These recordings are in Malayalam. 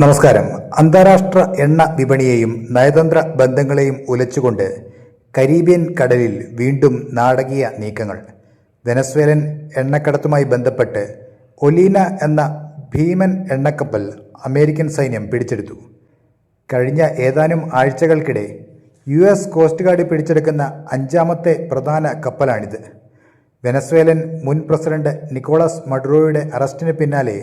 നമസ്കാരം. അന്താരാഷ്ട്ര എണ്ണ വിപണിയെയും നയതന്ത്ര ബന്ധങ്ങളെയും ഉലച്ചുകൊണ്ട് കരീബിയൻ കടലിൽ വീണ്ടും നാടകീയ നീക്കങ്ങൾ. വെനസ്വേലൻ എണ്ണക്കടത്തുമായി ബന്ധപ്പെട്ട് ഒലീന എന്ന ഭീമൻ എണ്ണക്കപ്പൽ അമേരിക്കൻ സൈന്യം പിടിച്ചെടുത്തു. കഴിഞ്ഞ ഏതാനും ആഴ്ചകൾക്കിടെ US കോസ്റ്റ് ഗാർഡ് പിടിച്ചെടുക്കുന്ന അഞ്ചാമത്തെ പ്രധാന കപ്പലാണിത്. വെനസ്വേലൻ മുൻ പ്രസിഡന്റ് നിക്കോളാസ് മഡുറോയുടെ അറസ്റ്റിന് പിന്നാലെ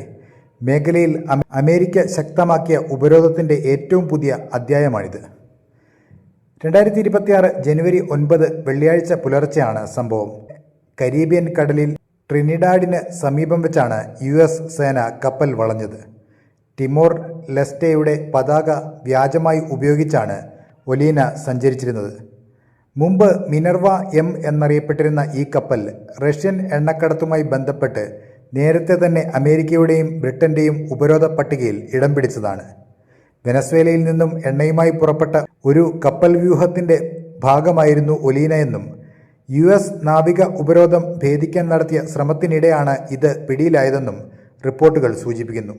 മേഖലയിൽ അമേരിക്ക ശക്തമാക്കിയ ഉപരോധത്തിൻ്റെ ഏറ്റവും പുതിയ അധ്യായമാണിത്. 2026 ജനുവരി 9 വെള്ളിയാഴ്ച പുലർച്ചെയാണ് സംഭവം. കരീബിയൻ കടലിൽ ട്രിനിഡാഡിന് സമീപം വെച്ചാണ് US സേന കപ്പൽ വളഞ്ഞത്. ടിമോർ ലെസ്റ്റെയുടെ പതാക വ്യാജമായി ഉപയോഗിച്ചാണ് ഒലീന സഞ്ചരിച്ചിരുന്നത്. മുമ്പ് മിനർവ M എന്നറിയപ്പെട്ടിരുന്ന ഈ കപ്പൽ റഷ്യൻ എണ്ണക്കടത്തുമായി ബന്ധപ്പെട്ട് നേരത്തെ തന്നെ അമേരിക്കയുടെയും ബ്രിട്ടൻ്റെയും ഉപരോധ പട്ടികയിൽ ഇടം പിടിച്ചതാണ്. വെനസ്വേലയിൽ നിന്നും എണ്ണയുമായി പുറപ്പെട്ട ഒരു കപ്പൽ വ്യൂഹത്തിൻ്റെ ഭാഗമായിരുന്നു ഒലീന എന്നും US നാവിക ഉപരോധം ഭേദിക്കാൻ നടത്തിയ ശ്രമത്തിനിടെയാണ് ഇത് പിടിയിലായതെന്നും റിപ്പോർട്ടുകൾ സൂചിപ്പിക്കുന്നു.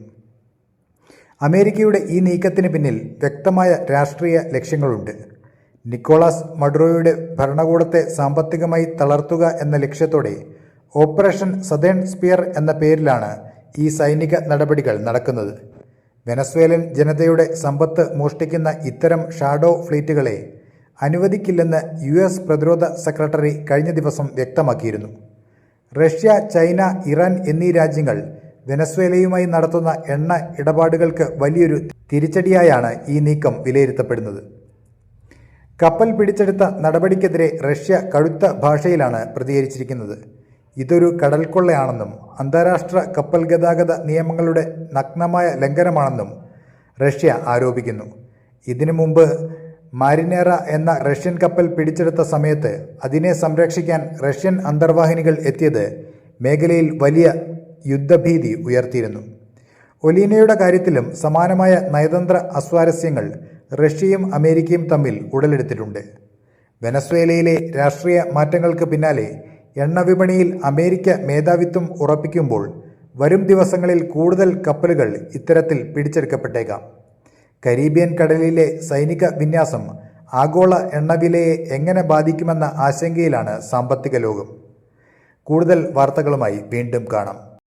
അമേരിക്കയുടെ ഈ നീക്കത്തിന് പിന്നിൽ വ്യക്തമായ രാഷ്ട്രീയ ലക്ഷ്യങ്ങളുണ്ട്. നിക്കോളാസ് മഡുറോയുടെ ഭരണകൂടത്തെ സാമ്പത്തികമായി തളർത്തുക എന്ന ലക്ഷ്യത്തോടെ ഓപ്പറേഷൻ സദേൺ സ്പിയർ എന്ന പേരിലാണ് ഈ സൈനിക നടപടികൾ നടക്കുന്നത്. വെനസ്വേലൻ ജനതയുടെ സമ്പത്ത് മോഷ്ടിക്കുന്ന ഇത്തരം ഷാഡോ ഫ്ലീറ്റുകളെ അനുവദിക്കില്ലെന്ന് US പ്രതിരോധ സെക്രട്ടറി കഴിഞ്ഞ ദിവസം വ്യക്തമാക്കിയിരുന്നു. റഷ്യ, ചൈന, ഇറാൻ എന്നീ രാജ്യങ്ങൾ വെനസ്വേലയുമായി നടത്തുന്ന എണ്ണ ഇടപാടുകൾക്ക് വലിയൊരു തിരിച്ചടിയായാണ് ഈ നീക്കം വിലയിരുത്തപ്പെടുന്നത്. കപ്പൽ പിടിച്ചെടുത്ത നടപടിക്കെതിരെ റഷ്യ കടുത്ത ഭാഷയിലാണ് പ്രതികരിച്ചിരിക്കുന്നത്. ഇതൊരു കടൽക്കൊള്ളയാണെന്നും അന്താരാഷ്ട്ര കപ്പൽ ഗതാഗത നിയമങ്ങളുടെ നഗ്നമായ ലംഘനമാണെന്നും റഷ്യ ആരോപിക്കുന്നു. ഇതിനു മുമ്പ് മാരിനേറ എന്ന റഷ്യൻ കപ്പൽ പിടിച്ചെടുത്ത സമയത്ത് അതിനെ സംരക്ഷിക്കാൻ റഷ്യൻ അന്തർവാഹിനികൾ എത്തിയത് മേഖലയിൽ വലിയ യുദ്ധഭീതി ഉയർത്തിയിരുന്നു. ഒലീനയുടെ കാര്യത്തിലും സമാനമായ നയതന്ത്ര അസ്വാരസ്യങ്ങൾ റഷ്യയും അമേരിക്കയും തമ്മിൽ ഉടലെടുത്തിട്ടുണ്ട്. വെനസ്വേലയിലെ രാഷ്ട്രീയ മാറ്റങ്ങൾക്ക് പിന്നാലെ എണ്ണ വിപണിയിൽ അമേരിക്ക മേധാവിത്വം ഉറപ്പിക്കുമ്പോൾ വരും ദിവസങ്ങളിൽ കൂടുതൽ കപ്പലുകൾ ഇത്തരത്തിൽ പിടിച്ചെടുക്കപ്പെട്ടേക്കാം. കരീബിയൻ കടലിലെ സൈനിക വിന്യാസം ആഗോള എണ്ണവിലയെ എങ്ങനെ ബാധിക്കുമെന്ന ആശങ്കയിലാണ് സാമ്പത്തിക ലോകം. കൂടുതൽ വാർത്തകളുമായി വീണ്ടും കാണാം.